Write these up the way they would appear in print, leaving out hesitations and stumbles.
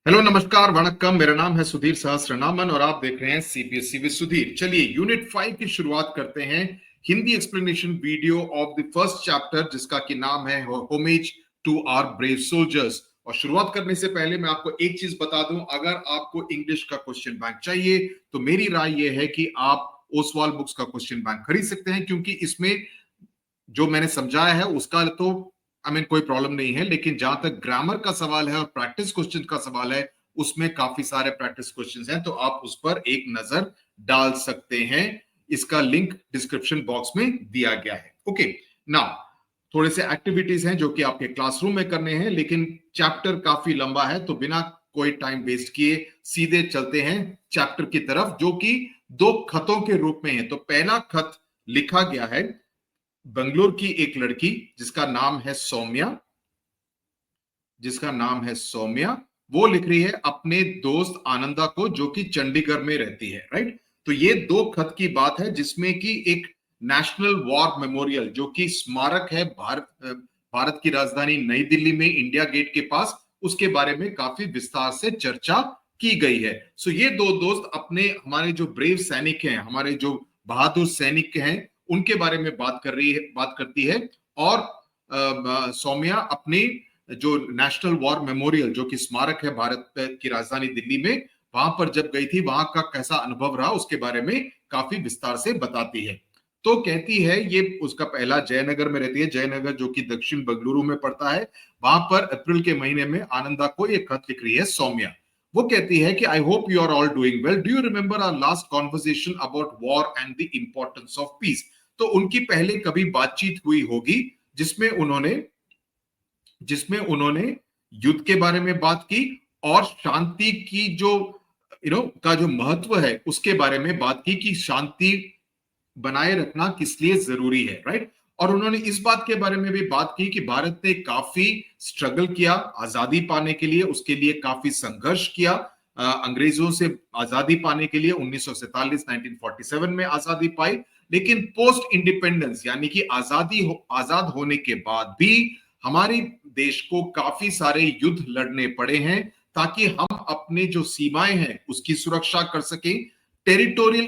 Hello, नमस्कार, वणक्कम। मेरा नाम है सुधीर सहस्रनामन और आप देख रहे हैं सीपीएससी विद सुधीर। चलिए यूनिट 5 की शुरुआत करते हैं Hindi explanation video of the first chapter, जिसका की नाम है homage to our brave soldiers. और शुरुआत करने से पहले मैं आपको एक चीज बता दूं, अगर आपको इंग्लिश का क्वेश्चन बैंक चाहिए तो मेरी राय यह है कि आप ओसवाल बुक्स का क्वेश्चन बैंक खरीद सकते हैं, क्योंकि इसमें जो मैंने समझाया है उसका तो कोई प्रॉब्लम नहीं है, लेकिन जहां तक ग्रामर का सवाल है और प्रैक्टिस क्वेश्चन का सवाल है, उसमें काफी सारे प्रैक्टिस क्वेश्चंस हैं, तो आप उस पर एक नजर डाल सकते हैं। इसका लिंक डिस्क्रिप्शन बॉक्स में दिया गया है। ओके, नाउ थोड़े से एक्टिविटीज हैं जो कि आपके क्लासरूम में करने हैं, लेकिन चैप्टर काफी लंबा है, तो बिना कोई टाइम वेस्ट किए सीधे चलते हैं चैप्टर की तरफ, जो कि दो खतों के रूप में है। तो पहला खत लिखा गया है बंगलोर की एक लड़की जिसका नाम है सौम्या। वो लिख रही है अपने दोस्त आनंदा को, जो कि चंडीगढ़ में रहती है। राइट, तो ये दो खत की बात है, जिसमें कि एक नेशनल वॉर मेमोरियल, जो कि स्मारक है भारत की राजधानी नई दिल्ली में इंडिया गेट के पास, उसके बारे में काफी विस्तार से चर्चा की गई है। सो ये दो दोस्त अपने हमारे जो ब्रेव सैनिक हैं, हमारे जो बहादुर सैनिक हैं, उनके बारे में बात करती है। और सौम्या अपनी जो नेशनल वॉर मेमोरियल, जो कि स्मारक है भारत की राजधानी दिल्ली में, वहां पर जब गई थी, वहां का कैसा अनुभव रहा, उसके बारे में काफी विस्तार से बताती है। तो कहती है, ये उसका पहला जयनगर में रहती है, जयनगर जो कि दक्षिण बंगलुरु में पड़ता है। वहां पर अप्रैल के महीने में आनंदा को एक खत लिख रही है सौम्या। वो कहती है कि I hope you are all doing well, do you remember our last conversation about war and the importance of peace. तो उनकी पहले कभी बातचीत हुई होगी जिसमें उन्होंने युद्ध के बारे में बात की और शांति की का जो महत्व है उसके बारे में बात की, कि शांति बनाए रखना किस लिए जरूरी है। राइट, और उन्होंने इस बात के बारे में भी बात की कि भारत ने काफी स्ट्रगल किया आजादी पाने के लिए, उसके लिए काफी संघर्ष किया। अंग्रेजों से आजादी पाने के लिए 1947 में आजादी पाई, लेकिन पोस्ट इंडिपेंडेंस यानी कि आजाद होने के बाद भी हमारे देश को काफी सारे युद्ध लड़ने पड़े हैं, ताकि हम अपने जो सीमाएं हैं उसकी सुरक्षा कर सकें। टेरिटोरियल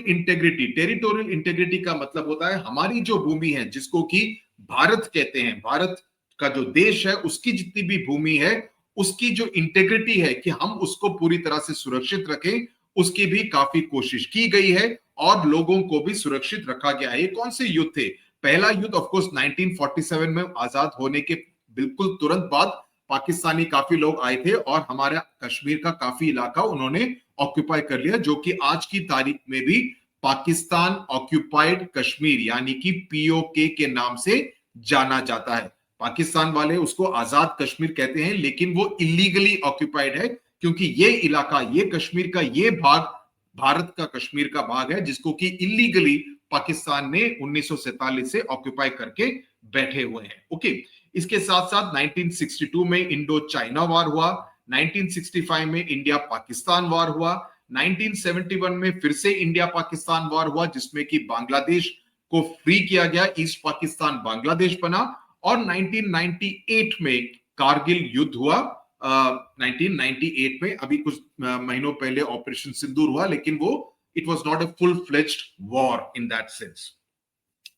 इंटेग्रिटी का मतलब होता है हमारी जो भूमि है, जिसको कि भारत कहते हैं, भारत का जो देश है उसकी जितनी भी भूमि है, उसकी जो इंटेग्रिटी है कि हम उसको पूरी तरह से सुरक्षित रखें, उसकी भी काफी कोशिश की गई है और लोगों को भी सुरक्षित रखा गया है। ये कौन से युद्ध थे? पहला युद्ध ऑफ कोर्स 1947 में आजाद होने के बिल्कुल तुरंत बाद पाकिस्तानी काफी लोग आए थे और हमारा कश्मीर का काफी इलाका उन्होंने ऑक्यूपाई कर लिया, जो कि आज की तारीख में भी पाकिस्तान ऑक्यूपाइड कश्मीर यानी कि पीओके के नाम से जाना जाता है। पाकिस्तान वाले उसको आजाद कश्मीर कहते हैं, लेकिन वो इलीगली ऑक्यूपाइड है, क्योंकि ये इलाका, ये कश्मीर का ये भाग भारत का कश्मीर का भाग है, जिसको कि इलीगली पाकिस्तान ने 1947 से ऑक्यूपाई करके बैठे हुए हैं। ओके, इसके साथ साथ 1962 में इंडो चाइना वार हुआ, 1965 में इंडिया पाकिस्तान वार हुआ, 1971 में फिर से इंडिया पाकिस्तान वार हुआ, जिसमें कि बांग्लादेश को फ्री किया गया, ईस्ट पाकिस्तान बांग्लादेश बना। और 1998 में कारगिल युद्ध हुआ। 1998 में अभी कुछ महीनों पहले ऑपरेशन सिंदूर हुआ, लेकिन वो it was not a full fledged war in that sense.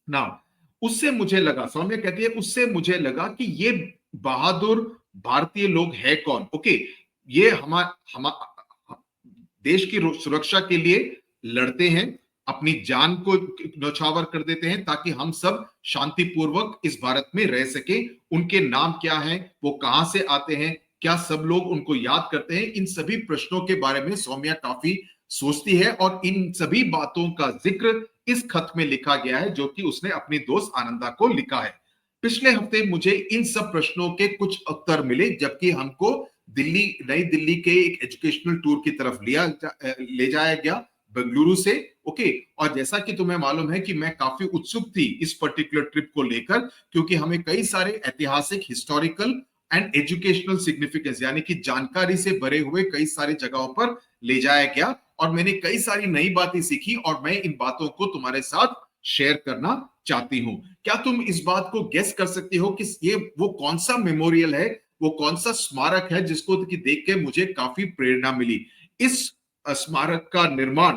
Now उससे मुझे लगा, सौम्या कहती है, उससे मुझे लगा कि ये बहादुर भारतीय लोग है कौन। ओके, ये हम देश की सुरक्षा के लिए लड़ते हैं, अपनी जान को न्यौछावर कर देते हैं, ताकि हम सब शांतिपूर्वक इस भारत में रह सके। उनके नाम क्या हैं, वो कहां से आते हैं, क्या सब लोग उनको याद करते हैं? इन सभी प्रश्नों के बारे में सौम्या काफी सोचती है और इन सभी बातों का जिक्र इस खत में लिखा गया है, जो कि उसने अपनी दोस्त आनंदा को लिखा है। पिछले हफ्ते मुझे इन सब प्रश्नों के कुछ उत्तर मिले, जबकि हमको नई दिल्ली के एक एजुकेशनल टूर की तरफ ले जाया गया बेंगलुरु से। ओके, और जैसा कि तुम्हें मालूम है कि मैं काफी उत्सुक थी इस पर्टिकुलर ट्रिप को लेकर, क्योंकि हमें कई सारे ऐतिहासिक, हिस्टोरिकल एंड एजुकेशनल सिग्निफिकेंस यानी कि जानकारी से भरे हुए कई सारी जगहों पर ले जाया गया, और मैंने कई सारी नई बातें सीखी, और मैं इन बातों को तुम्हारे साथ शेयर करना चाहती हूं। क्या तुम इस बात को गेस कर सकती हो कि ये वो कौन सा मेमोरियल है वो कौन सा स्मारक है जिसको कि देख के मुझे काफी प्रेरणा मिली। इस स्मारक का निर्माण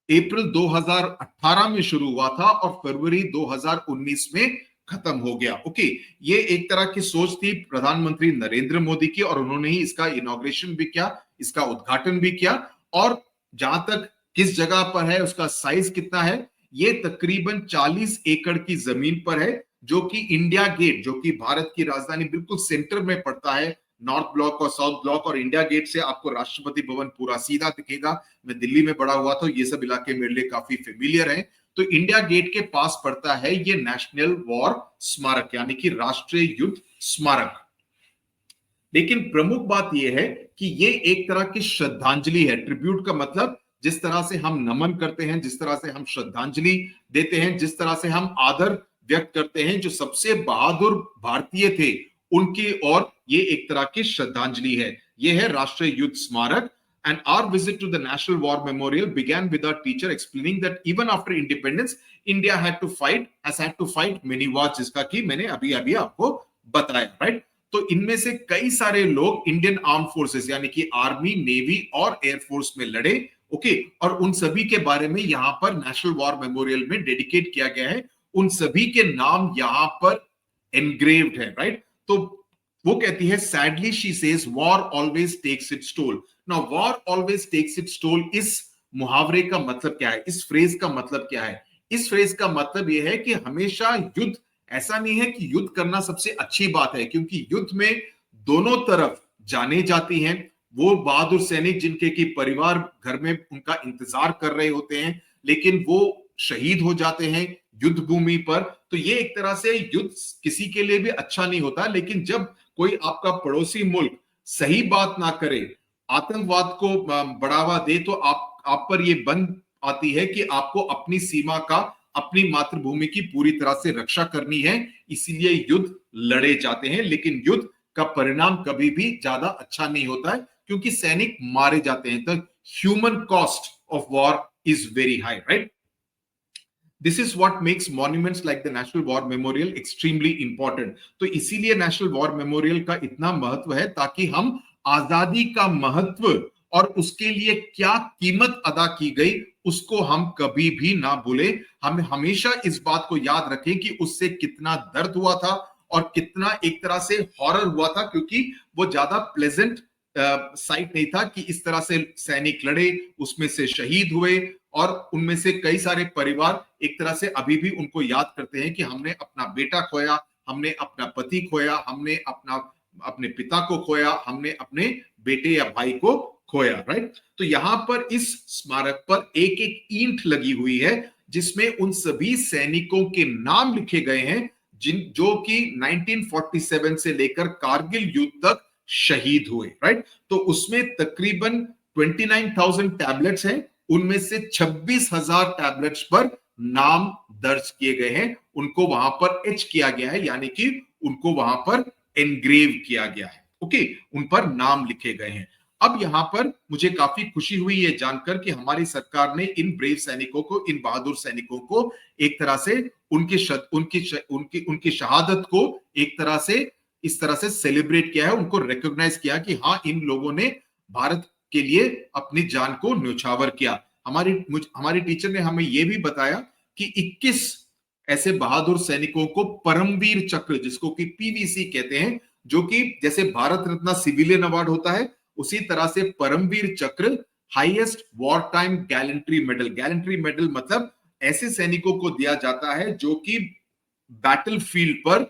अप्रैल 2018 में शुरू हुआ था और फरवरी 2019 में खत्म हो गया। ओके, ये एक तरह की सोच थी प्रधानमंत्री नरेंद्र मोदी की और उन्होंने ही इसका इनॉग्रेशन भी किया, इसका उद्घाटन भी किया। और जहां तक किस जगह पर है, उसका साइज कितना है, ये तकरीबन 40 एकड़ की जमीन पर है, जो कि इंडिया गेट, जो कि भारत की राजधानी बिल्कुल सेंटर में पड़ता है, नॉर्थ ब्लॉक और साउथ ब्लॉक, और इंडिया गेट से आपको राष्ट्रपति भवन पूरा सीधा दिखेगा। मैं दिल्ली में बड़ा हुआ था, ये सब इलाके मेरे लिए काफी फेमिलियर है। तो इंडिया गेट के पास पड़ता है ये नेशनल वॉर स्मारक, यानी कि राष्ट्रीय युद्ध स्मारक। लेकिन प्रमुख बात यह है कि ये एक तरह की श्रद्धांजलि है। ट्रिब्यूट का मतलब जिस तरह से हम नमन करते हैं, जिस तरह से हम श्रद्धांजलि देते हैं, जिस तरह से हम आदर व्यक्त करते हैं जो सबसे बहादुर भारतीय थे उनकी ओर, ये एक तरह की श्रद्धांजलि है। ये है राष्ट्रीय युद्ध स्मारक। And our visit to the National War Memorial began with our teacher explaining that even after independence, India has had to fight many wars, जिसका कि मैंने अभी अभी आपको बताया, राइट। तो इनमें से कई सारे लोग इंडियन आर्म फोर्सेस यानी कि आर्मी, नेवी और एयरफोर्स में लड़े। ओके, और उन सभी के बारे में यहां पर नेशनल वॉर मेमोरियल में डेडिकेट किया गया है। उन सभी के नाम यहां पर एनग्रेव्ड है, राइट। तो वो कहती है, sadly she says, war always takes its toll. Now war always takes its toll, इस मुहावरे का मतलब क्या है, इस फ्रेज का मतलब क्या है? इस फ्रेज का मतलब यह है कि हमेशा युद्ध, ऐसा नहीं है कि युद्ध करना सबसे अच्छी बात है, क्योंकि युद्ध में दोनों तरफ जाने जाती हैं। वो बहादुर सैनिक जिनके की परिवार घर में उनका इंतजार कर रहे होते हैं, लेकिन वो शहीद हो जाते हैं युद्ध भूमि पर। तो ये एक तरह से युद्ध किसी के लिए भी अच्छा नहीं होता। लेकिन जब कोई आपका पड़ोसी मुल्क सही बात ना करे, आतंकवाद को बढ़ावा दे, तो आप पर ये बंद आती है कि आपको अपनी सीमा का, अपनी मातृभूमि की पूरी तरह से रक्षा करनी है। इसीलिए युद्ध लड़े जाते हैं, लेकिन युद्ध का परिणाम कभी भी ज्यादा अच्छा नहीं होता है, क्योंकि सैनिक मारे जाते हैं। तो human cost of war is very high, right. This is what makes monuments like the national war memorial extremely important. तो इसीलिए नेशनल वॉर मेमोरियल का इतना महत्व है, ताकि हम आजादी का महत्व और उसके लिए क्या कीमत अदा की गई उसको हम कभी भी ना भूले। हम हमेशा इस बात को याद रखें कि उससे कितना दर्द हुआ था और कितना एक तरह से हॉरर हुआ था, क्योंकि वो ज्यादा प्लेजेंट साइट नहीं था कि इस तरह से सैनिक लड़े, उसमें से शहीद हुए, और उनमें से कई सारे परिवार एक तरह से अभी भी उनको याद करते हैं कि हमने अपना बेटा खोया, हमने अपना पति खोया, हमने अपने पिता को खोया, हमने अपने बेटे या भाई को खोया, राइट। तो यहां पर इस स्मारक पर एक एक ईंट लगी हुई है, जिसमें उन सभी सैनिकों के नाम लिखे गए हैं जो कि 1947 से लेकर कारगिल युद्ध तक शहीद हुए, राइट। तो उसमें तकरीबन 29,000 टैबलेट्स हैं, उनमें से 26,000 टैबलेट्स पर नाम दर्ज किए गए हैं। उनको वहां पर एच किया गया है, यानी कि उनको वहां पर एनग्रेव किया गया है। ओके, उन पर नाम लिखे गए हैं। अब यहां पर मुझे काफी खुशी हुई ये जानकर कि हमारी सरकार ने इन ब्रेव सैनिकों को, इन बहादुर सैनिकों को एक तरह से उनकी शहादत को एक तरह से इस तरह से सेलिब्रेट किया है, उनको रिकॉग्नाइज किया कि हाँ, इन लोगों ने भारत के लिए अपनी जान को न्यौछावर किया। हमारी टीचर ने हमें यह भी बताया कि 21 ऐसे बहादुर सैनिकों को परमवीर चक्र, जिसको कि पीवीसी कहते हैं, जो कि जैसे भारत रत्न सिविलियन अवार्ड होता है, उसी तरह से परमवीर चक्र highest war time gallantry medal. Gallantry medal मतलब ऐसे सैनिकों को दिया जाता है जो कि बैटल फील्ड पर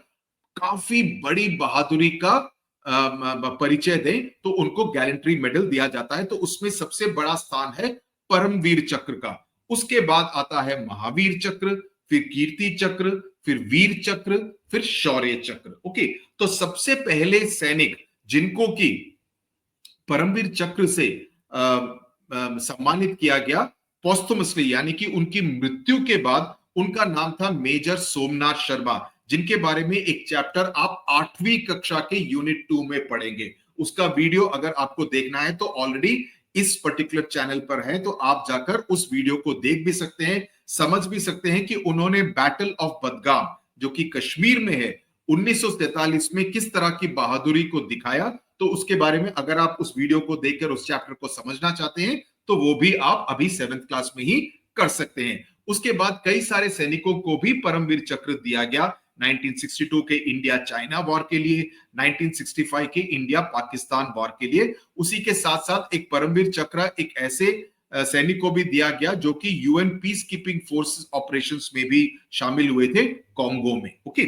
काफी बड़ी बहादुरी का परिचय दें, तो उनको गैलेंट्री मेडल दिया जाता है। तो उसमें सबसे बड़ा स्थान है परमवीर चक्र का। उसके बाद आता है महावीर चक्र, फिर कीर्ति चक्र, फिर वीर चक्र, फिर शौर्य चक्र। ओके, तो सबसे पहले सैनिक जिनको की परमवीर चक्र से सम्मानित किया गया पोस्टुमसली, यानी कि उनकी मृत्यु के बाद, उनका नाम था मेजर सोमनाथ शर्मा, जिनके बारे में एक चैप्टर आप 8वीं कक्षा के यूनिट 2 में पढ़ेंगे। उसका वीडियो अगर आपको देखना है तो ऑलरेडी इस पर्टिकुलर चैनल पर है, तो आप जाकर उस वीडियो को देख भी सकते हैं, समझ भी सकते हैं कि उन्होंने बैटल ऑफ बदगाम, जो कि कश्मीर में है, 1943 में किस तरह की बहादुरी को दिखाया, तो उसके बारे में अगर आप उस वीडियो को देखकर उस चैप्टर को समझना चाहते हैं तो वो भी आप अभी 7th क्लास में ही कर सकते हैं। उसके बाद कई सारे सैनिकों को भी परमवीर चक्र दिया गया, 1962 के इंडिया चाइना वॉर के लिए, 1965 के इंडिया पाकिस्तान वॉर के लिए। उसी के साथ साथ एक परमवीर चक्र एक ऐसे सैनिक को भी दिया गया जो कि UN peace keeping force operations में भी शामिल हुए थे कॉन्गो में। ओके,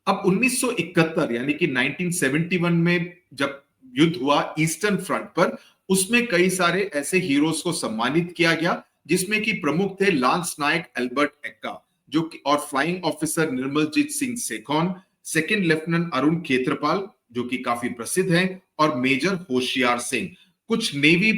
अब 1971 यानी कि 1971 में जब युद्ध हुआ ईस्टर्न फ्रंट पर, उसमें कई सारे ऐसे हीरोज को सम्मानित किया गया जिसमें कि प्रमुख थे लांस नायक एल्बर्ट एक्का जो कि और flying officer Nirmaljit Singh Sekhon, second lieutenant Arun Khetarpal जो कि काफी प्रसिद्ध हैं, और मेजर होशियार सिंह। कुछ नेवी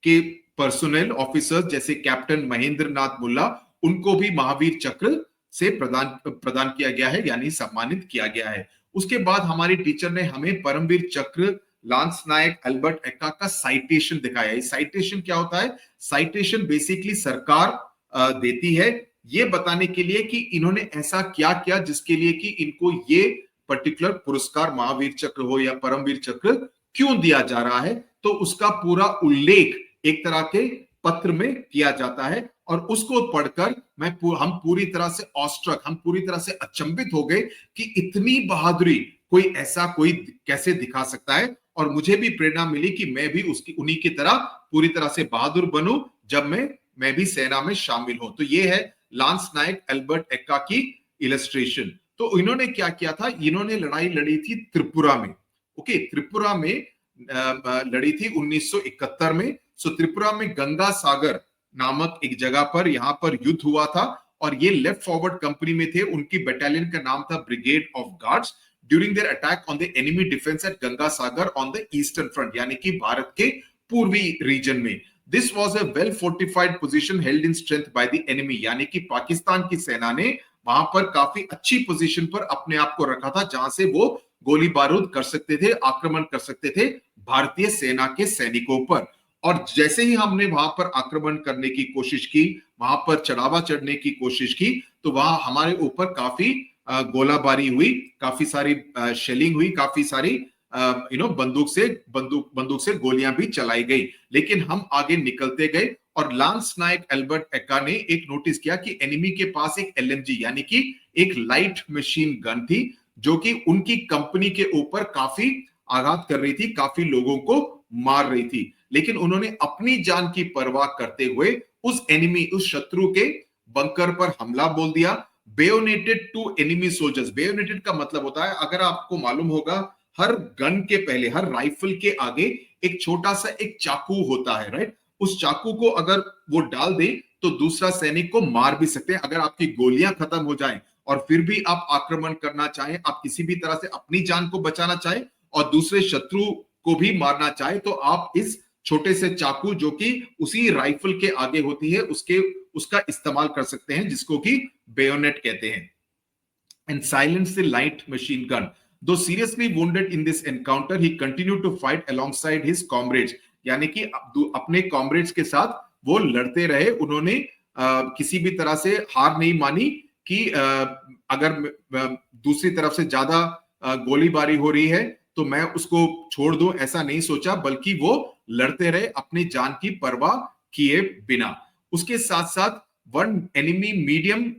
के पर्सोनेल ऑफिसर्स जैसे कैप्टन महेंद्र नाथ मुल्ला, उनको भी महावीर चक्र से प्रदान किया गया है, यानी सम्मानित किया गया है। उसके बाद हमारी टीचर ने हमें परमवीर चक्र लांस नायक एल्बर्ट एक्का का साइटेशन दिखाया। साइटेशन क्या होता है? साइटेशन बेसिकली सरकार देती है ये बताने के लिए कि इन्होंने ऐसा क्या किया जिसके लिए कि इनको ये पर्टिकुलर पुरस्कार महावीर चक्र हो या परमवीर चक्र क्यों दिया जा रहा है, तो उसका पूरा उल्लेख एक तरह के पत्र में किया जाता है। और उसको पढ़कर हम पूरी तरह से ऑस्ट्रक, हम पूरी तरह से अचंभित हो गए कि इतनी बहादुरी कोई कैसे दिखा सकता है। और मुझे भी प्रेरणा मिली कि मैं भी उन्हीं की तरह पूरी तरह से बहादुर बनूं जब मैं भी सेना में शामिल हूं। तो ये है लांस नायक एल्बर्ट एक्का की इलस्ट्रेशन। तो इन्होंने क्या किया था? इन्होंने लड़ाई लड़ी थी त्रिपुरा में। ओके, त्रिपुरा में लड़ी थी 1971 में। सो त्रिपुरा में गंगा सागर नामक एक जगह पर यहां पर युद्ध हुआ था और ये लेफ्ट फॉरवर्ड कंपनी में थे। उनकी बटालियन का नाम था brigade of guards during their attack on the enemy defence at Ganga Sagar on the eastern front, यानी कि भारत के पूर्वी रीजन में। This was a well fortified position held in strength by the enemy, यानी कि पाकिस्तान की सेना ने वहां पर काफी अच्छी पोजीशन पर अपने आप को रखा था जहां से वो गोली बारूद कर सकते थे, आक्रमण कर सकते थे भारतीय सेना के सैनिकों पर। और जैसे ही हमने वहां पर आक्रमण करने की कोशिश की, वहां पर चढ़ावा चढ़ने की कोशिश की, तो वहां हमारे ऊपर काफी गोलाबारी हुई, काफी सारी शेलिंग हुई, काफी सारी बंदूक से गोलियां भी चलाई गई। लेकिन हम आगे निकलते गए और लांस नायक एल्बर्ट एक्का ने एक नोटिस किया कि एनिमी के पास एक एलएमजी यानी कि एक लाइट मशीन गन थी जो कि उनकी कंपनी के ऊपर काफी आघात कर रही थी, काफी लोगों को मार रही थी। लेकिन उन्होंने अपनी जान की परवाह करते हुए उस एनिमी, उस शत्रु के बंकर पर हमला बोल दिया। बेयोनेटेड टू एनिमी सोल्जर्स। बेयोनेटेड का मतलब होता है, अगर आपको मालूम होगा, हर गन के पहले, हर राइफल के आगे एक छोटा सा एक चाकू होता है, राइट? उस चाकू को अगर वो डाल दे तो दूसरा सैनिक को मार भी सकते हैं। अगर आपकी गोलियां खत्म हो जाएं और फिर भी आप आक्रमण करना चाहें, आप किसी भी तरह से अपनी जान को बचाना चाहें और दूसरे शत्रु को भी मारना चाहे, तो आप इस छोटे से चाकू जो कि उसी राइफल के आगे होती है उसका इस्तेमाल कर सकते हैं, जिसको कि बेयोनेट कहते हैं। And silence the light machine gun. Though seriously wounded in this encounter, he continued to fight alongside his comrades. यानी कि अपने कॉमरेड्स के साथ वो लड़ते रहे। उन्होंने किसी भी तरह से हार नहीं मानी कि अगर दूसरी तरफ से ज्यादा गोलीबारी हो रही है तो मैं उसको छोड़ दूं, ऐसा नहीं सोचा, बल्कि वो लड़ते रहे अपनी जान की परवाह किए बिना। उसके साथ साथ one enemy medium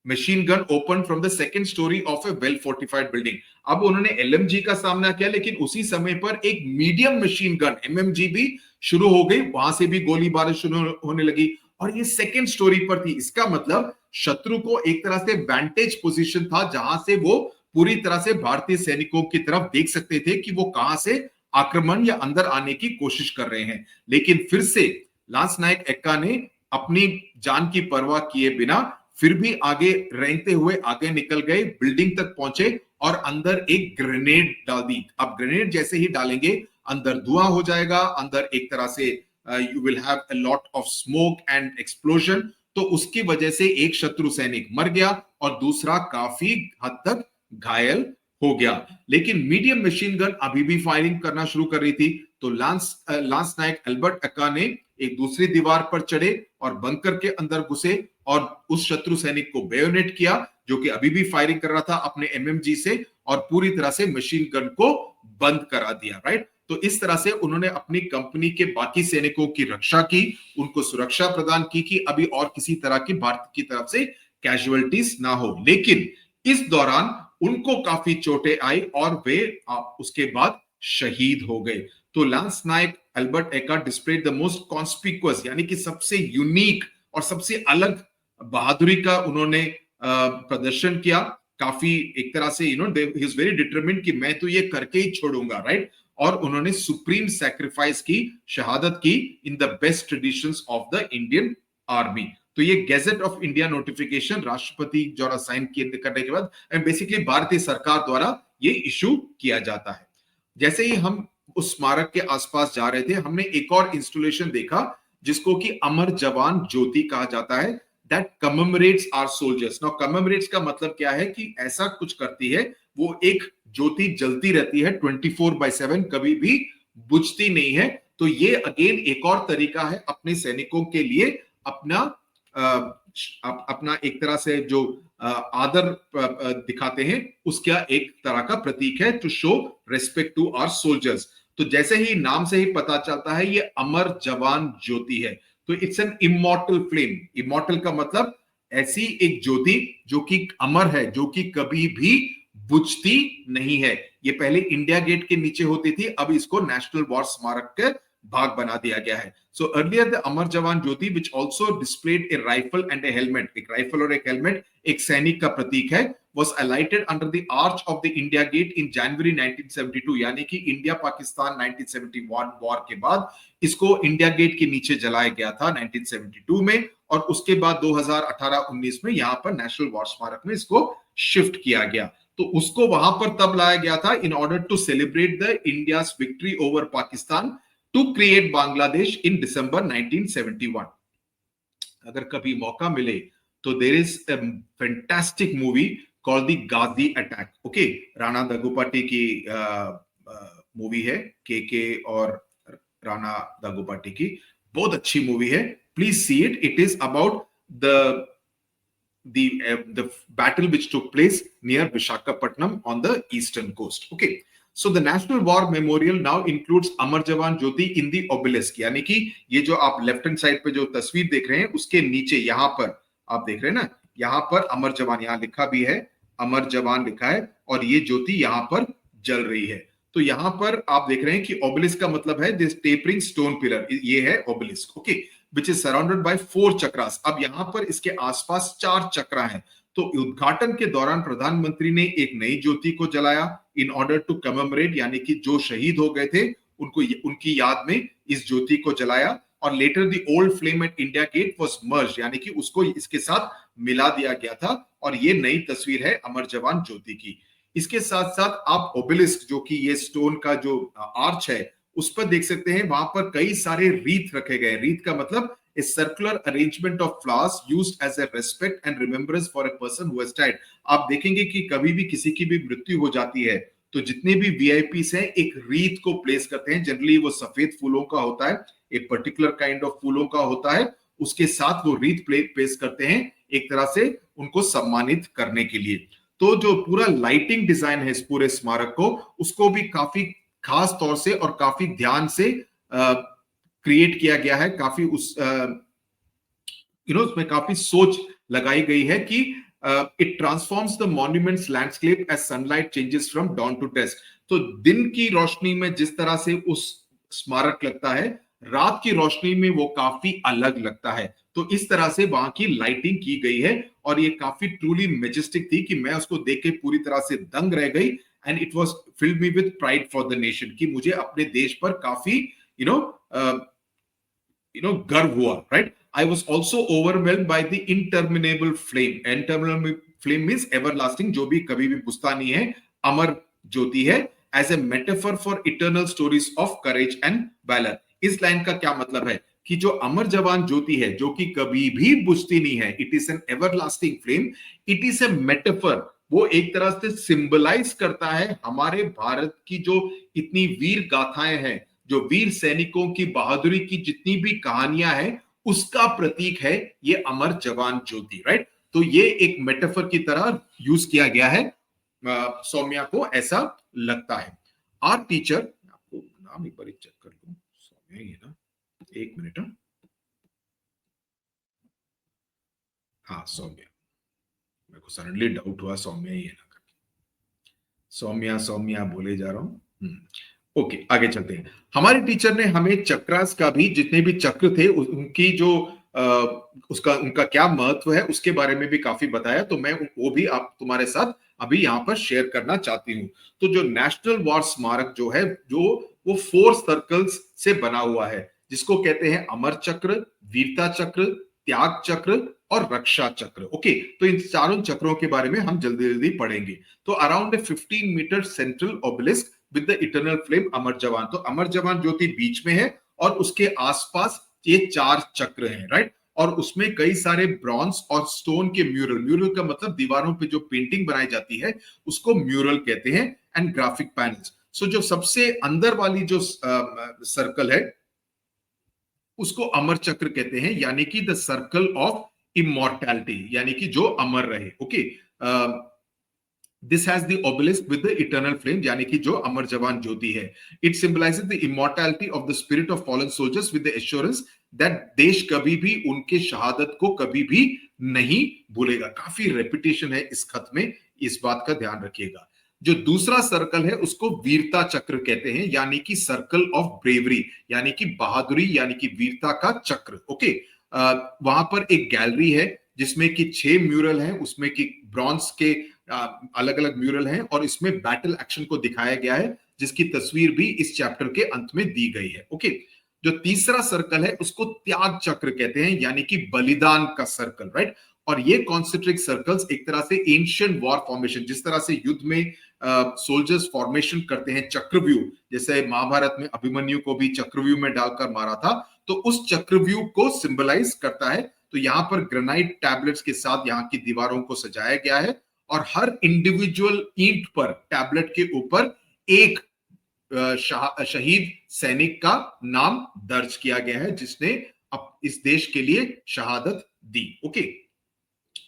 machine gun open from the second story of A well fortified building. अब उन्होंने एलएमजी का सामना किया, लेकिन उसी समय पर एक मीडियम मशीन गन एमएमजी भी शुरू हो गई, वहां से भी गोलीबारी शुरू होने लगी और ये सेकंड स्टोरी पर थी। इसका मतलब शत्रु को एक तरह से वेंटेज पोजीशन था जहां से वो पूरी तरह से भारतीय सैनिकों की तरफ देख सकते थे कि वो कहां से आक्रमण या अंदर आने की कोशिश कर रहे हैं। लेकिन फिर से लांस नायक एक्का ने अपनी जान की परवाह किए बिना फिर भी आगे रेंगते हुए आगे निकल गए, बिल्डिंग तक पहुंचे और अंदर एक ग्रेनेड डाल दी। अब ग्रेनेड जैसे ही डालेंगे अंदर धुआं हो जाएगा, अंदर एक तरह से you will have a lot of smoke and explosion. तो उसकी वजह से एक शत्रु सैनिक मर गया और दूसरा काफी हद तक घायल हो गया। लेकिन मीडियम मशीन गन अभी भी फायरिंग करना शुरू कर रही थी। तो लांस नायक एल्बर्ट एक्का ने एक दूसरी दीवार पर चढ़े और बंकर के अंदर घुसे और उस शत्रु सैनिक को बेयोनेट किया जो कि अभी भी फायरिंग कर रहा था अपने एमएमजी से, और पूरी तरह से मशीन गन को बंद करा दिया, राइट। तो इस तरह से उन्होंने अपनी कंपनी के बाकी सैनिकों की रक्षा की, उनको सुरक्षा प्रदान की कि अभी और किसी तरह की भारत की तरफ से कैजुअलिटीज ना हो। लेकिन इस दौरान उनको काफी चोटें आई और वे उसके बाद शहीद हो गए। तो लांस नायक अल्बर्ट एका डिस्प्लेड द मोस्ट कॉन्स्पिक्वस, यानी कि सबसे यूनिक और सबसे अलग बहादुरी का उन्होंने प्रदर्शन किया। काफी एक तरह से ही इज वेरी डिटरमिन्ड कि मैं तो ये करके ही छोड़ूंगा, राइट। और उन्होंने सुप्रीम सैक्रिफाइस की, शहादत की in the best traditions of the Indian army. तो ये गैजेट ऑफ इंडिया नोटिफिकेशन राष्ट्रपति द्वारा साइन करने के बाद एंड बेसिकली भारतीय सरकार द्वारा ये इशू किया जाता है। जैसे ही हम उस स्मारक के आसपास जा रहे थे, हमने एक और इंस्टॉलेशन देखा जिसको कि अमर जवान ज्योति कहा जाता है, that commemorates our soldiers. Now commemorates का मतलब क्या है कि ऐसा कुछ करती है, वो एक ज्योति जलती रहती है 24/7, कभी भी बुझती नहीं है। तो ये अगेन एक और तरीका है अपने सैनिकों के लिए अपना एक तरह से जो आदर दिखाते हैं, उसका एक तरह का प्रतीक है, to show respect to our soldiers. तो जैसे ही नाम से ही पता चलता है, ये अमर जवान ज्योति है। तो it's an immortal flame. Immortal का मतलब ऐसी एक ज्योति जो कि अमर है, जो कि कभी भी बुझती नहीं है। ये पहले इंडिया गेट के नीचे होती थी, अब इसको नेशनल वॉर स्मारक के भाग बना दिया गया है। So earlier the Amar Jawan Jyoti which also displayed a rifle and a helmet, एक राइफल और एक हेलमेट एक सैनिक का प्रतीक है, was alighted under the arch of the India Gate in January 1972, यानी कि इंडिया पाकिस्तान 1971 वॉर के बाद इसको इंडिया गेट के नीचे जलाया गया था 1972 में, और उसके बाद 2018-19 में यहां पर नेशनल वॉर स्मारक में इसको शिफ्ट किया गया। तो उसको वहां पर तब लाया गया था in order to celebrate the India's victory over Pakistan to create Bangladesh in December 1971। अगर कभी मौका मिले तो there is a fantastic movie called the Ghazi attack. Okay, Rana Daggubati की मूवी है, के और राणा दग्गुपाटी की, बहुत अच्छी मूवी है, please see it. It is about the battle which took place near Visakhapatnam on the eastern coast. Okay, so the National War Memorial now includes Amar Jawan Jyoti in the obelisk, यानी कि ये जो आप left hand side पे जो तस्वीर देख रहे हैं उसके नीचे यहां पर आप देख रहे हैं ना, यहां पर अमर जवान यहां लिखा भी है, अमर जवान लिखा है, और ये ज्योति यहां पर जल रही है। तो यहां पर आप देख रहे हैं कि ओबेलिस्क का मतलब है दिस टेपरिंग स्टोन पिलर, ये है obelisk. Okay, which is surrounded by 4 chakras. अब यहां पर इसके आसपास 4 चक्रा हैं। तो उद्घाटन के दौरान प्रधानमंत्री ने एक नई ज्योति को जलाया इन ऑर्डर टू कमेमोरेट, यानी कि जो शहीद हो गए थे उनको उनकी याद में इस ज्योति को जलाया। और later the old flame at India Gate was merge, यानी कि उसको इसके साथ मिला दिया गया था, और ये नई तस्वीर है अमर जवान ज्योति की। इसके साथ साथ आप ओबेलिस्क, जो कि ये स्टोन का जो आर्च है, उस पर देख सकते हैं वहां पर कई सारे रीत रखे गए। रीत का मतलब a circular arrangement of flowers used as a respect and remembrance for a person who has died। आप देखेंगे कि कभी भी किसी की भी मृत्यु हो जाती है तो जितने भी वीआईपीस हैं एक रीत को प्लेस करते हैं। जनरली वो सफेद फूलों का होता है, एक पर्टिकुलर काइंड ऑफ फूलों का होता है, उसके साथ वो रीत प्लेस करते हैं एक तरह से उनको सम्मानित करने के लिए। तो जो पूरा लाइटिंग डिजाइन है इस पूरे स्मारक को, उसको भी काफी खास तौर से और काफी ध्यान से क्रिएट किया गया है। काफी उसमें काफी सोच लगाई गई है कि it transforms the monument's landscape as sunlight changes from dawn to dusk. तो दिन की रोशनी में जिस तरह से उस स्मारक लगता है, रात की रोशनी में वो काफी अलग लगता है। तो इस तरह से वहां की लाइटिंग की गई है, और ये काफी ट्रूली मेजेस्टिक थी कि मैं उसको देख के पूरी तरह से दंग रह गई। And it was field me with pride for the nation, कि मुझे अपने देश पर काफी गर्व हुआ, right. I was also overwhelmed by the interminable flame. Interminable flame means everlasting, जो भी कभी भी बुझता नहीं है, अमर ज्योति है, as a metaphor for eternal stories of courage and valor। इस लाइन का क्या मतलब है कि जो अमर जवान ज्योति है, जो कि कभी भी बुझती नहीं है, it is an everlasting flame, it is a metaphor। वो एक तरह से सिंबलाइज करता है हमारे भारत की जो इतनी वीर गाथाएं हैं, जो वीर सैनिकों की बहादुरी की जितनी भी कहानियां हैं, उसका प्रतीक है ये अमर जवान ज्योति, राइट। तो ये एक मेटाफर की तरह यूज किया गया है सौम्या को, ऐसा लगता है। आर टीचर, आपको नाम एक बार चेक कर लूं, सौम्या ही है ना, एक मिनट। हाँ सौम्या, मेरे को सडनली डाउट हुआ सौम्या ही है ना, सौम्या सौम्या बोले जा रहा हूं। ओके, आगे चलते हैं। हमारे टीचर ने हमें चक्रास का भी, जितने भी चक्र थे उनकी जो उसका उनका क्या महत्व है उसके बारे में भी काफी बताया, तो मैं वो भी आप तुम्हारे साथ अभी यहाँ पर शेयर करना चाहती हूँ। तो जो नेशनल वॉर स्मारक जो है, जो वो 4 सर्कल्स से बना हुआ है, जिसको कहते हैं अमर चक्र, वीरता चक्र, त्याग चक्र और रक्षा चक्र। ओके, तो इन चारों चक्रों के बारे में हम जल्दी जल्दी पढ़ेंगे। तो around 15 metre central obelisk with the eternal flame Amar Jawan, तो अमर जवान ज्योति बीच में है और उसके आसपास ये 4 चक्र हैं, राइट। और उसमें कई सारे ब्रॉन्ज और स्टोन के म्यूरल, म्यूरल का मतलब दीवारों पे जो पेंटिंग बनाई जाती है उसको म्यूरल कहते हैं, एंड ग्राफिक पैनल्स। सो जो सबसे अंदर वाली जो सर्कल है उसको अमर चक्र कहते हैं, यानी कि द सर्कल ऑफ इमोर्टैलिटी, यानी कि जो अमर रहे। Okay, this has the obelisk with the eternal flame, यानी कि जो अमर जवान ज्योति है। It symbolizes the immortality of the spirit of fallen soldiers with the assurance that देश कभी भी उनके शहादत को कभी भी नहीं भूलेगा। काफी रेपिटेशन है इस खत में, इस बात का ध्यान रखिएगा। जो दूसरा सर्कल है उसको वीरता चक्र कहते हैं, यानी कि सर्कल ऑफ ब्रेवरी, यानी कि बहादुरी, यानी कि वीरता का चक्र। ओके, वहां पर एक गैलरी है जिसमें कि 6 म्यूरल हैं, उसमें कि ब्रॉन्ज के अलग अलग म्यूरल हैं, और इसमें बैटल एक्शन को दिखाया गया है, जिसकी तस्वीर भी इस चैप्टर के अंत में दी गई है। ओके, जो तीसरा सर्कल है उसको त्याग चक्र कहते हैं, यानी कि बलिदान का सर्कल, राइट। और ये कॉन्सेंट्रिक सर्कल्स एक तरह से एंशिएंट वॉर फॉर्मेशन, जिस तरह से युद्ध में सोल्जर्स फॉर्मेशन करते हैं चक्रव्यूह, जैसे महाभारत में अभिमन्यु को भी चक्रव्यूह में डालकर मारा था, तो उस चक्रव्यूह को सिंबलाइज करता है। तो यहाँ पर ग्रेनाइट टैबलेट्स के साथ यहाँ की दीवारों को सजाया गया है, और हर इंडिविजुअल ईंट पर, टैबलेट के ऊपर एक शहीद सैनिक का नाम दर्ज किया गया है, जिसने इस देश के लिए शहादत दी। Okay,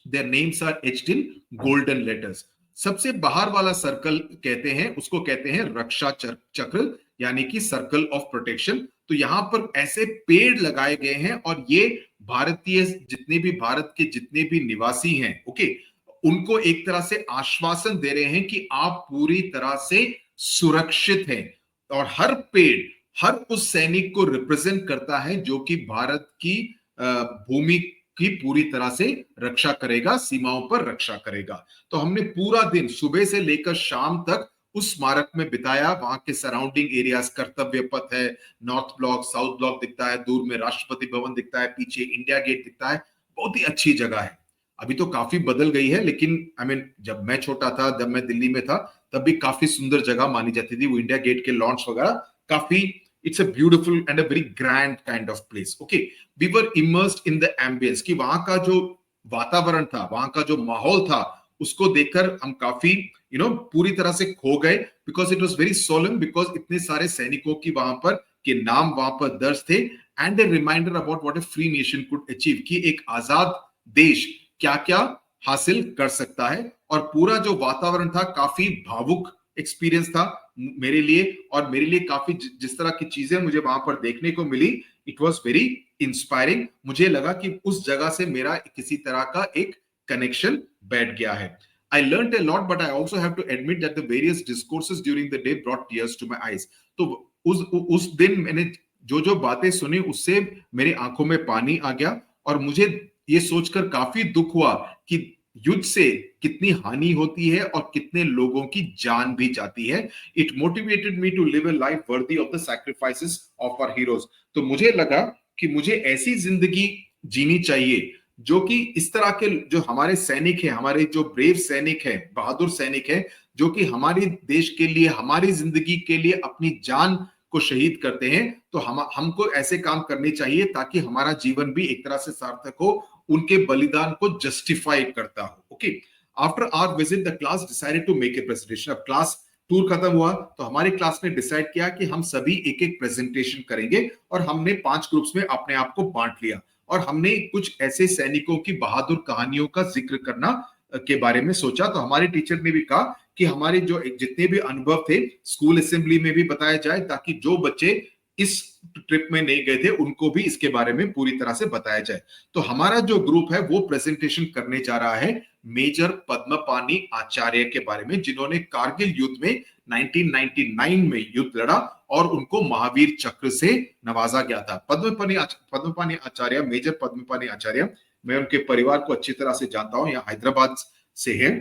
their names are etched in golden letters. सबसे बाहर वाला सर्कल कहते हैं, उसको कहते हैं रक्षा चक्र, यानी कि सर्कल ऑफ प्रोटेक्शन। तो यहां पर ऐसे पेड़ लगाए गए हैं, और ये भारतीय जितने भी, भारत के जितने भी निवासी हैं, ओके, उनको एक तरह से आश्वासन दे रहे हैं कि आप पूरी तरह से सुरक्षित हैं। और हर पेड़ हर उस सैनिक को रिप्रेजेंट करता है जो कि भारत की भूमि की पूरी तरह से रक्षा करेगा, सीमाओं पर रक्षा करेगा। तो हमने पूरा दिन सुबह से लेकर शाम तक उस स्मारक में बिताया। वहां के सराउंडिंग एरियाज, कर्तव्य पथ है, नॉर्थ ब्लॉक, साउथ ब्लॉक दिखता है, दूर में राष्ट्रपति भवन दिखता है, पीछे इंडिया गेट दिखता है। बहुत ही अच्छी जगह है। अभी तो काफी बदल गई है, लेकिन आई मीन जब मैं छोटा था, जब मैं दिल्ली में था, तब भी काफी सुंदर जगह मानी जाती थी वो इंडिया गेट के लॉन्च वगैरह। काफी, it's a beautiful and a very grand kind of place. Okay, we were immersed in the ambience, कि वहां का जो वातावरण था, वहां का जो माहौल था, उसको देखकर हम काफी पूरी तरह से खो गए, because it was very solemn, because इतने सारे सैनिकों की वहां पर के नाम वहां पर दर्ज थे, and a reminder about what a free nation could achieve, कि एक आजाद देश क्या क्या हासिल कर सकता है। और पूरा जो वातावरण था काफी भावुक एक्सपीरियंस था मेरे लिए, और मेरे लिए काफी जिस तरह की चीजें मुझे वहां पर देखने को मिली, इट वॉज वेरी इंस्पायरिंग। मुझे लगा कि उस जगह से मेरा किसी तरह का एक कनेक्शन बैठ गया है। I learned a lot, but I also have to admit that the various discourses during the day brought tears to my eyes. तो उस दिन मैंने जो जो बातें सुनी, उससे मेरी आंखों में पानी आ गया, और मुझे ये सोचकर काफी दुख हुआ कि युद्ध से कितनी हानि होती है और कितने लोगों की जान भी जाती है। It motivated me to live a life worthy of the sacrifices of our heroes. तो मुझे लगा कि मुझे ऐसी जिंदगी जीनी चाहिए जो कि इस तरह के जो हमारे सैनिक हैं, हमारे जो ब्रेव सैनिक हैं, बहादुर सैनिक हैं, जो कि हमारे देश के लिए, हमारी जिंदगी के लिए अपनी जान को शहीद करते हैं। तो हमको ऐसे काम करने चाहिए ताकि हमारा जीवन भी एक तरह से सार्थक हो, उनके बलिदान को जस्टिफाई करता हो। Okay, after our visit the class decided to make a presentation. अब क्लास टूर खत्म हुआ तो हमारी क्लास ने डिसाइड किया कि हम सभी एक एक प्रेजेंटेशन करेंगे, और हमने 5 ग्रुप्स में अपने आप को बांट लिया। और हमने कुछ ऐसे सैनिकों की बहादुर कहानियों का जिक्र करना के बारे में सोचा। तो हमारे टीचर ने भी कहा कि हमारे जो जितने भी अनुभव थे स्कूल असेंबली में भी बताया जाए, ताकि जो बच्चे इस ट्रिप में नहीं गए थे उनको भी इसके बारे में पूरी तरह से बताया जाए। तो हमारा जो ग्रुप है वो प्रेजेंटेशन करने जा रहा है मेजर पद्मपानी आचार्य के बारे में, जिन्होंने कारगिल युद्ध में 1999 में युद्ध लड़ा और उनको महावीर चक्र से नवाजा गया था। पद्मपानी आचार्य, मेजर पद्मपानी आचार्य, मैं उनके परिवार को अच्छी तरह से जानता हूं, यहाँ हैदराबाद से है।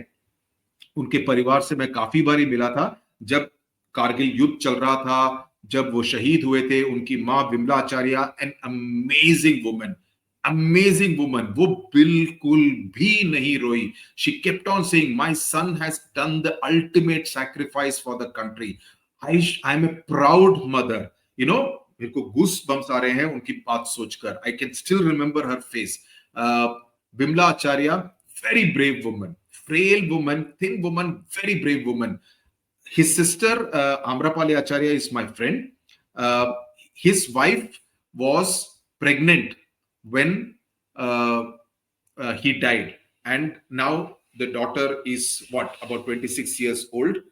उनके परिवार से मैं काफी बारी मिला था जब कारगिल युद्ध चल रहा था, जब वो शहीद हुए थे। उनकी माँ Vimla Acharya, an amazing woman, amazing woman, वो बिल्कुल भी नहीं रोई। She kept on saying my son has done the ultimate sacrifice for the country, I am a proud mother. You know, मेरे को गूस बम्स आ रहे हैं उनकी बात सोचकर। I can still remember her face. Vimla Acharya, very brave woman, frail woman, thin woman, very brave woman. His sister Amrapali Acharya is my friend. His wife was pregnant when he died, and now the daughter is what, about 26 years old,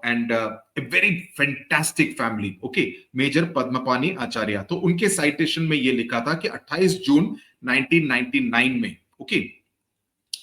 and a very fantastic family. Okay, Major Padmapani Acharya. तो उनके citation में ये लिखा था कि 28 जून 1999 में, okay,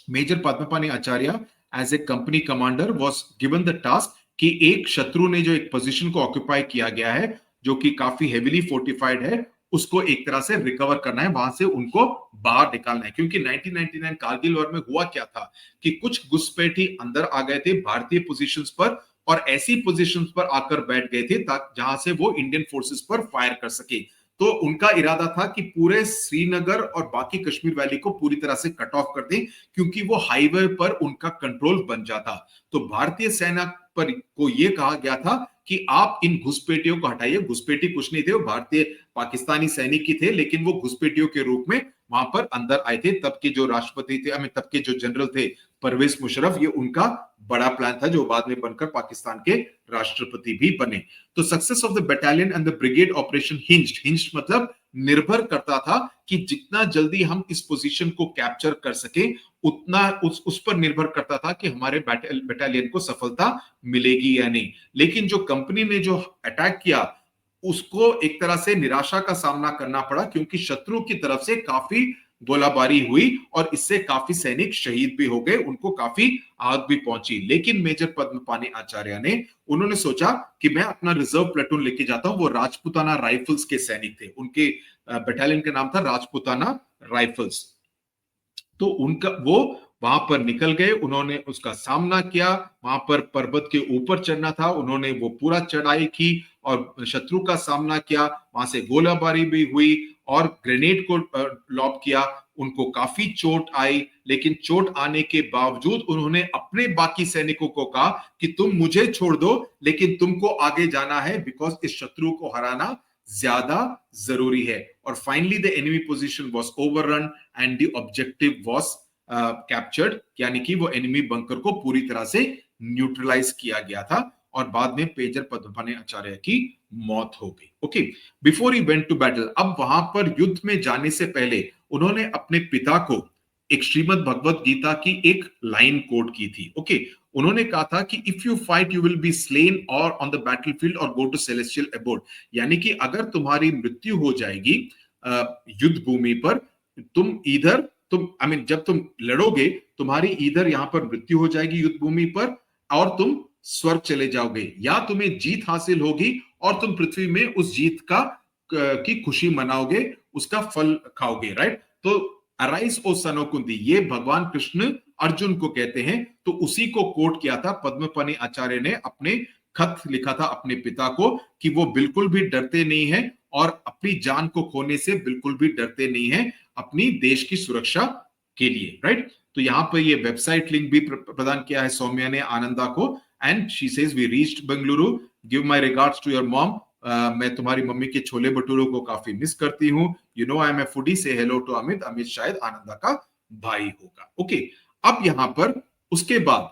major Padmapani Acharya as a company commander was given the task कि एक शत्रु ने जो एक पोजीशन को ऑक्यूपाई किया गया है जो कि काफी हेविली फोर्टिफाइड है, उसको एक तरह से रिकवर करना है, वहां से उनको बाहर निकालना है। क्योंकि 1999 कारगिल वॉर में हुआ क्या था कि कुछ घुसपैठी अंदर आ गए थे भारतीय पोजीशंस पर, और ऐसी पोजीशंस पर आकर बैठ गए थे जहां से वो इंडियन फोर्सेस पर फायर कर सके। तो उनका इरादा था कि पूरे श्रीनगर और बाकी कश्मीर वैली को पूरी तरह से कट ऑफ कर दें, क्योंकि वो हाईवे पर उनका कंट्रोल बन जाता। तो भारतीय सेना पर को यह कहा गया था कि आप इन घुसपैठियों को हटाइए। घुसपैठी कुछ नहीं थे, वो भारतीय पाकिस्तानी सैनिक ही थे, लेकिन वो घुसपैठियों के रूप में वहां पर अंदर आए थे। तब के जो राष्ट्रपति थे, तब के जो जनरल थे परवेज मुशर्रफ, ये उनका बड़ा प्लान था जो बाद में बनकर पाकिस्तान के राष्ट्रपति भी बने। तो success of the battalion and the brigade operation hinged मतलब निर्भर करता था कि जितना जल्दी हम इस पोजीशन को कैप्चर कर सके, उतना उस पर निर्भर करता था कि हमारे बटालियन को सफलता मिलेगी या नहीं। लेकिन जो कंपनी ने जो अटैक किया उसको एक तरह से निराशा का सामना करना पड़ा, क्योंकि शत्रु की तरफ से काफी गोलाबारी हुई और इससे काफी सैनिक शहीद भी हो गए, उनको काफी आग भी पहुंची। लेकिन मेजर पद्मपानी आचार्य ने, उन्होंने सोचा कि मैं अपना रिजर्व प्लेटून लेके जाता हूं। वो राजपुताना राइफल्स के सैनिक थे, उनके बटालियन का नाम था राजपुताना राइफल्स। तो उनका वो वहां पर निकल गए, उन्होंने उसका सामना किया। वहां पर पर्वत के ऊपर चढ़ना था, उन्होंने वो पूरा चढ़ाई की और शत्रु का सामना किया। वहां से गोलाबारी भी हुई और ग्रेनेड को लॉब किया। उनको काफी चोट आई, लेकिन चोट आने के बावजूद उन्होंने अपने बाकी सैनिकों को कहा कि तुम मुझे छोड़ दो, लेकिन तुमको आगे जाना है, बिकॉज इस शत्रु को हराना ज्यादा जरूरी है। और finally the enemy position was overrun and the objective was captured, यानी कि वो एनिमी बंकर को पूरी तरह से न्यूट्रलाइज किया गया था और बाद में मेजर पद्मपानी आचार्य की मौत हो गई। Okay, before he went to battle, अब वहां पर युद्ध में जाने से पहले उन्होंने अपने पिता को एक श्रीमद् भगवत गीता की एक लाइन कोट की थी। ओके, उन्होंने कहा था कि if you fight you will be slain और ऑन द बैटलफील्ड और गो टू सेलेस्टियल अबोर्ड, यानी कि अगर तुम्हारी मृत्यु हो जाएगी युद्ध भूमि पर, जब तुम लड़ोगे तुम्हारी इधर यहां पर मृत्यु हो जाएगी युद्ध भूमि पर, और तुम स्वर्ग चले जाओगे, या तुम्हें जीत हासिल होगी और तुम पृथ्वी में उस जीत की खुशी मनाओगे, उसका फल खाओगे। राइट? तो arise O son of Kunti, ये भगवान कृष्ण अर्जुन को कहते हैं। तो उसी को कोट किया था पद्मपानी आचार्य ने, अपने खत लिखा था अपने पिता को कि वो बिल्कुल भी डरते नहीं है और अपनी जान को खोने से बिल्कुल भी डरते नहीं है अपनी देश की सुरक्षा के लिए। राइट? तो यहां पर ये वेबसाइट लिंक भी प्रदान किया है सौम्या ने आनंदा को, and she says we reached Bengaluru, give my regards to your mom. मैं तुम्हारी मम्मी के छोले भटूरों को काफी मिस करती हूँ। You know I am a foodie, say hello to Amit. Amit शायद आनंदा का भाई होगा। ओके, अब यहां पर उसके बाद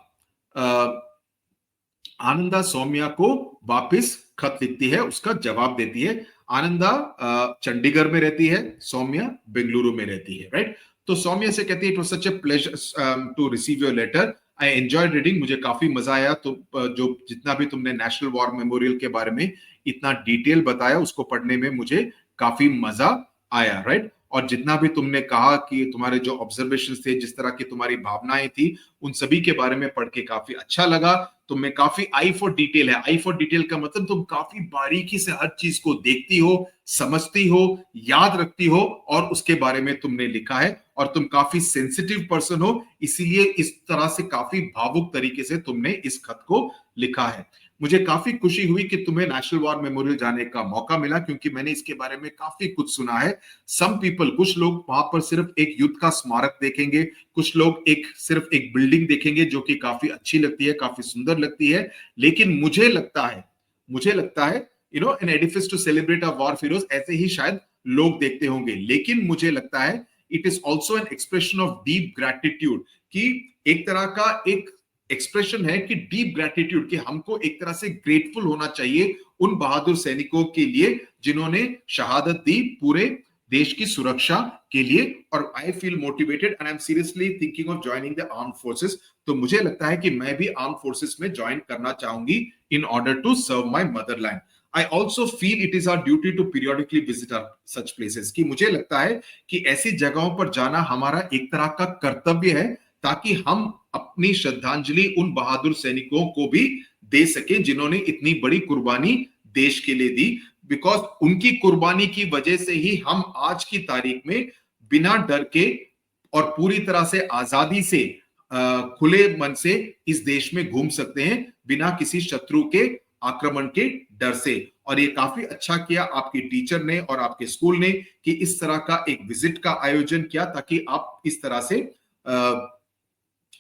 आनंदा सौम्या को वापस खत लिखती है, उसका जवाब देती है। आनंदा चंडीगढ़ में रहती है, सौम्या बेंगलुरु में रहती है, राइट। तो सौम्या से कहती है, it was such a pleasure to receive your letter, I enjoyed reading, मुझे काफी मजा आया। तो जो जितना भी तुमने नेशनल वॉर मेमोरियल के बारे में इतना डिटेल बताया, उसको पढ़ने में मुझे काफी मजा आया, राइट। और जितना भी तुमने कहा कि तुम्हारे जो ऑब्जर्वेशंस थे, जिस तरह की तुम्हारी भावनाएं थी, उन सभी के बारे में पढ़ के काफी अच्छा लगा। तुम्हें काफी आई फॉर डिटेल है। आई फॉर डिटेल का मतलब तुम काफी बारीकी से हर चीज को देखती हो, समझती हो, याद रखती हो, और उसके बारे में तुमने लिखा है। और तुम काफी सेंसिटिव पर्सन हो, इसीलिए इस तरह से काफी भावुक तरीके से तुमने इस खत को लिखा है। मुझे काफी खुशी हुई कि तुम्हें नेशनल वॉर मेमोरियल जाने का मौका मिला, क्योंकि मैंने इसके बारे में काफी कुछ सुना है। सम पीपल, कुछ लोग वहां पर सिर्फ एक युद्ध का स्मारक देखेंगे, कुछ लोग सिर्फ एक बिल्डिंग देखेंगे जो कि काफी अच्छी लगती है, काफी सुंदर लगती है। लेकिन मुझे लगता है an edifice to celebrate a war heroes, ऐसे ही शायद लोग देखते होंगे। लेकिन मुझे लगता है it is also an expression of deep gratitude, कि एक तरह का एक एक्सप्रेशन है कि डीप ग्रैटिट्यूड, कि हमको एक तरह से ग्रेटफुल होना चाहिए उन बहादुर सैनिकों के लिए जिन्होंने शहादत दी पूरे देश की सुरक्षा के लिए। और I feel motivated and I am seriously thinking of joining the arm forces. तो मुझे लगता है कि मैं भी आर्म फोर्सेस में ज्वाइन करना चाहूंगी in order to serve my motherland. I also feel it is our duty to periodically visit such places, कि मुझे लगता है कि ऐसी जगहों पर जाना हमारा एक तरह का कर्तव्य है, ताकि हम अपनी श्रद्धांजलि उन बहादुर सैनिकों को भी दे सकें जिन्होंने इतनी बड़ी कुर्बानी देश के लिए दी। बिकॉज उनकी कुर्बानी की वजह से ही हम आज की तारीख में बिना डर के और पूरी तरह से आजादी से, खुले मन से इस देश में घूम सकते हैं, बिना किसी शत्रु के आक्रमण के डर से। और ये काफी अच्छा किया आपकी टीचर ने और आपके स्कूल ने कि इस तरह का एक विजिट का आयोजन किया, ताकि आप इस तरह से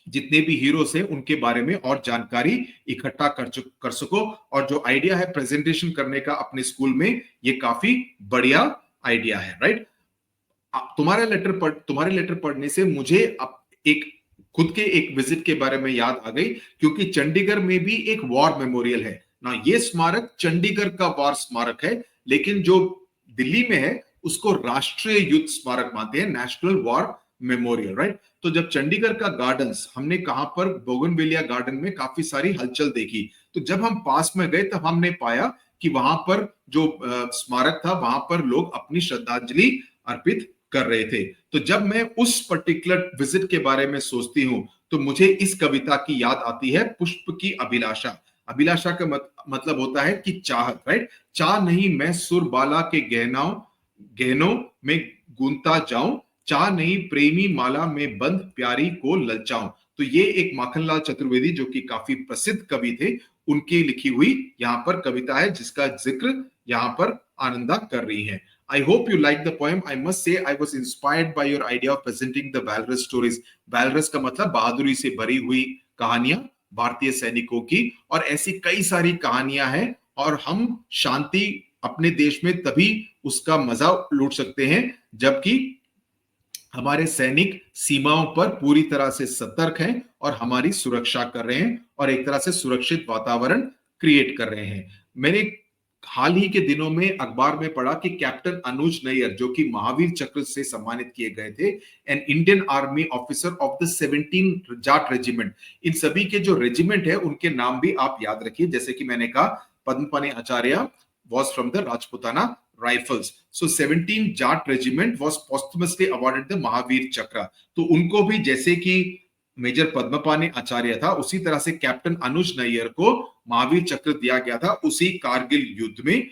जितने भी हीरोज हैं उनके बारे में और जानकारी इकट्ठा कर सको। और जो आइडिया है प्रेजेंटेशन करने का अपने स्कूल में, ये काफी बढ़िया आइडिया है, राइट। तुम्हारे लेटर पढ़ने से मुझे अब एक खुद के एक विजिट के बारे में याद आ गई, क्योंकि चंडीगढ़ में भी एक वॉर मेमोरियल है ना। ये स्मारक चंडीगढ़ का वॉर स्मारक है, लेकिन जो दिल्ली में है उसको राष्ट्रीय युद्ध स्मारक मानते हैं, नेशनल वॉर मेमोरियल, राइट। तो जब चंडीगढ़ का गार्डन्स, हमने कहां पर बोगनवेलिया गार्डन में काफी सारी हलचल देखी। तो जब हम पास में गए तब हमने पाया कि वहां पर जो स्मारक था, वहां पर लोग अपनी श्रद्धांजलि अर्पित कर रहे थे। तो जब मैं उस पर्टिकुलर विजिट के बारे में सोचती हूं, तो मुझे इस कविता की याद आती है, पुष्प की अभिलाषा। अभिलाषा का मतलब होता है कि चाहत, राइट। चाह नहीं मैं सुरबाला के गहनों में गूंथता जाऊं, चाह नहीं प्रेमी माला में बंद प्यारी को ललचाऊं। तो ये एक माखनलाल चतुर्वेदी, जो कि काफी प्रसिद्ध कवि थे, उनकी लिखी हुई यहाँ पर कविता है, जिसका जिक्र यहाँ पर आनंदा कर रही है। I hope you like the poem. I must say I was inspired by your idea of presenting the Valrus stories. Valrus का मतलब बहादुरी से भरी हुई कहानियां भारतीय सैनिकों की, और ऐसी कई सारी कहानियां हैं। और हम शांति अपने देश में तभी उसका मजा लूट सकते हैं जबकि हमारे सैनिक सीमाओं पर पूरी तरह से सतर्क हैं और हमारी सुरक्षा कर रहे हैं, और एक तरह से सुरक्षित वातावरण क्रिएट कर रहे हैं। मैंने हाल ही के दिनों में अखबार में पढ़ा कि कैप्टन अनुज नैयर, जो कि महावीर चक्र से सम्मानित किए गए थे, an Indian army officer of the 17 Jat regiment, इन सभी के जो रेजिमेंट है उनके नाम भी आप याद रखिए। जैसे कि मैंने कहा, पद्मपाणि आचार्य was from the Rajputana Rifles. So 17 Jat Regiment was posthumously awarded the Mahavir Chakra. तो उनको भी जैसे कि मेजर पद्मपाणि आचार्य था, उसी तरह से कैप्टन अनुज नैयर को महावीर चक्र दिया गया था उसी कारगिल युद्ध में,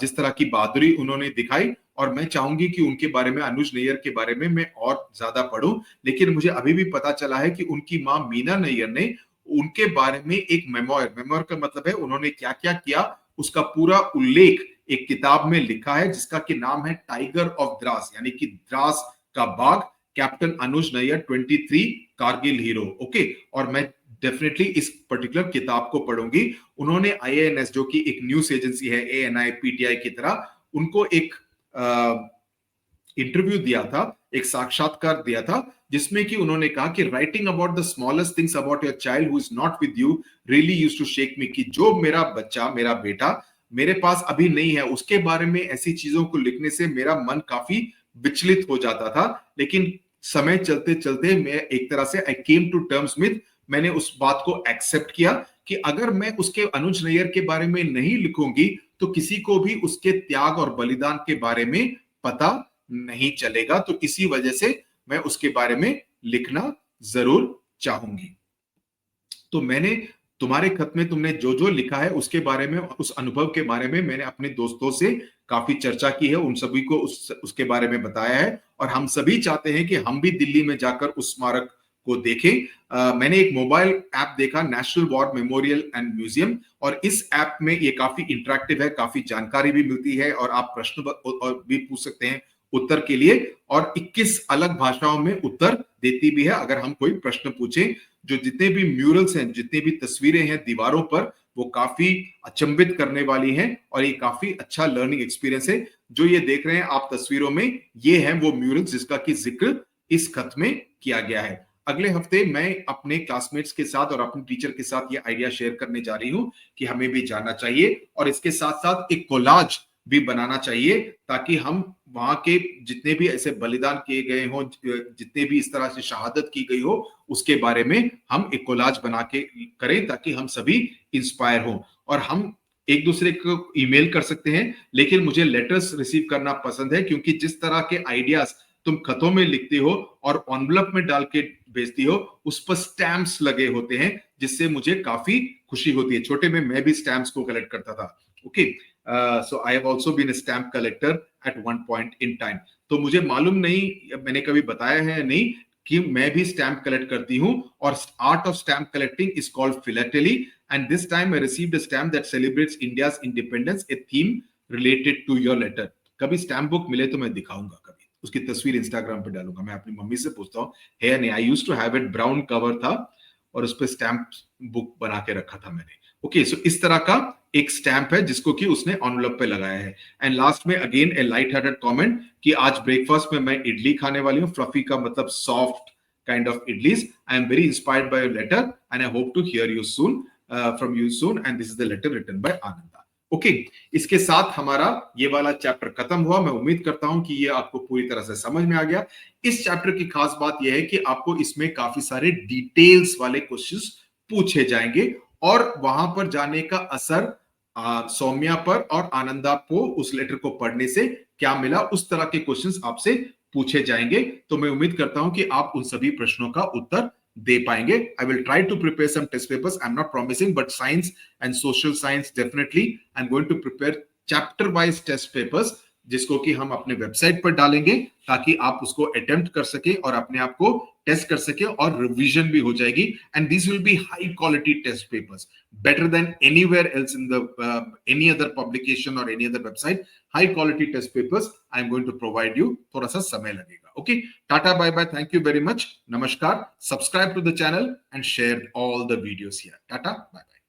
जिस तरह की बहादुरी उन्होंने दिखाई। और मैं चाहूंगी कि उनके बारे में, अनुज नैयर के बारे में मैं और ज्यादा पढूं। लेकिन मुझे अभी भी पता चला है कि उनकी मां मीना नैयर ने उनके बारे में एक मेमोयर का मतलब है उन्होंने क्या क्या किया, उसका पूरा उल्लेख एक किताब में लिखा है, जिसका कि नाम है टाइगर ऑफ द्रास, यानी कि द्रास का बाघ, कैप्टन अनुज नैयर 23 कारगिल हीरो। ओके, और मैं डेफिनेटली इस पर्टिकुलर किताब को पढ़ूंगी। उन्होंने IANS, जो कि एक न्यूज एजेंसी है ANI PTI की तरह, उनको एक इंटरव्यू दिया था, एक साक्षात्कार दिया था, जिसमें कि उन्होंने कहा कि writing about the smallest things about your child who is not with you really used to shake me, कि जो मेरा बच्चा, मेरा बेटा मेरे पास अभी नहीं है, उसके बारे में ऐसी चीजों को लिखने से मेरा मन काफी विचलित हो जाता था। लेकिन समय चलते चलते मैं एक तरह से आई केम टू टर्म्स विद, मैंने उस बात को एक्सेप्ट किया कि अगर मैं उसके अनुज नैयर के बारे में नहीं लिखूंगी तो किसी को भी उसके त्याग और बलिदान के बारे में पता नहीं चलेगा। तो इसी वजह से मैं उसके बारे में लिखना जरूर चाहूंगी। तो मैंने तुम्हारे खत में तुमने जो जो लिखा है उसके बारे में, उस अनुभव के बारे में मैंने अपने दोस्तों से काफी चर्चा की है, उन सभी को उसके बारे में बताया है। और हम सभी चाहते हैं कि हम भी दिल्ली में जाकर उस स्मारक को देखें। मैंने एक मोबाइल ऐप देखा, national war memorial and museum, और इस ऐप में ये काफी इंटरेक्टिव है, काफी जानकारी भी मिलती है और आप प्रश्न भी पूछ सकते हैं उत्तर के लिए, और 21 अलग भाषाओं में उत्तर देती भी है अगर हम कोई प्रश्न पूछें। जो जितने भी म्यूरल्स हैं, जितनी भी तस्वीरें हैं दीवारों पर, वो काफी अचंभित करने वाली हैं और ये काफी अच्छा लर्निंग एक्सपीरियंस है। जो ये देख रहे हैं आप तस्वीरों में, ये है वो म्यूरल्स जिसका कि जिक्र इस खत में किया गया है। अगले हफ्ते मैं अपने क्लासमेट्स के साथ और अपने टीचर के साथ ये आइडिया शेयर करने जा रही हूं कि हमें भी जाना चाहिए और इसके साथ साथ एक कोलाज भी बनाना चाहिए, ताकि हम वहां के जितने भी ऐसे बलिदान किए गए हों, जितने भी इस तरह से शहादत की गई हो, उसके बारे में हम एक कोलाज बना के करें, ताकि हम सभी इंस्पायर हों। और हम एक दूसरे को ईमेल कर सकते हैं, लेकिन मुझे लेटर्स रिसीव करना पसंद है, क्योंकि जिस तरह के आइडियाज तुम खतों में लिखती हो और एनवलप में डाल के भेजती हो, उस पर स्टैम्प्स लगे होते हैं, जिससे मुझे काफी खुशी होती है। छोटे में मैं भी स्टैम्प्स को कलेक्ट करता था। Okay, so I have also been a stamp collector at one point in time. तो मुझे मालूम नहीं, मैंने कभी बताया है नहीं, कि मैं भी स्टैम्प कलेक्ट करती हूँ, और art of stamp collecting is called philately, and this time I received a stamp that celebrates India's independence, a theme related to your letter. कभी स्टैम्प बुक मिले तो मैं दिखाऊंगा, कभी उसकी तस्वीर इंस्टाग्राम पे डालूंगा। मैं अपनी मम्मी से पूछता हूँ, है नहीं, I used to have it, brown cover था और उस पर स्टैम्प बुक बना के रखा था मैंने। ओके, सो इस तरह का एक स्टैम्प है जिसको कि उसने एनवलप पे लगाया है। एंड लास्ट में अगेन ए लाइट हार्टेड कमेंट कि आज ब्रेकफास्ट में मैं इडली खाने वाली हूँ। फ्लफी का मतलब soft kind of idlis. I am very inspired by your letter and I hope to hear you soon, from you soon, and this is the letter written by Ananda. Okay, इसके साथ हमारा ये वाला चैप्टर खत्म हुआ। मैं उम्मीद करता हूं कि ये आपको पूरी तरह से समझ में आ गया। इस चैप्टर की खास बात यह है कि आपको इसमें काफी सारे डिटेल्स वाले क्वेश्चंस पूछे जाएंगे, और वहां पर जाने का असर सौम्या पर और आनंदा को उस लेटर को पढ़ने से क्या मिला, उस तरह के क्वेश्चंस आपसे पूछे जाएंगे। तो मैं उम्मीद करता हूं कि आप उन सभी प्रश्नों का उत्तर दे पाएंगे। I will try to prepare some test papers, I am not promising, but science and social science definitely I am going to prepare chapter wise test papers, जिसको कि हम अपने वेबसाइट पर डालेंगे, ताकि आप उसको अटेम्प्ट कर सके और अपने आप को टेस्ट कर सके, और रिवीजन भी हो जाएगी। And this will be high quality test papers, better than anywhere else in the any other publication or any other website. High quality test papers I am going to provide you. थोड़ा सा समय लगेगा। Okay, tata, bye bye, thank you very much, namaskar, subscribe to the channel and share all the videos here. Tata, bye bye.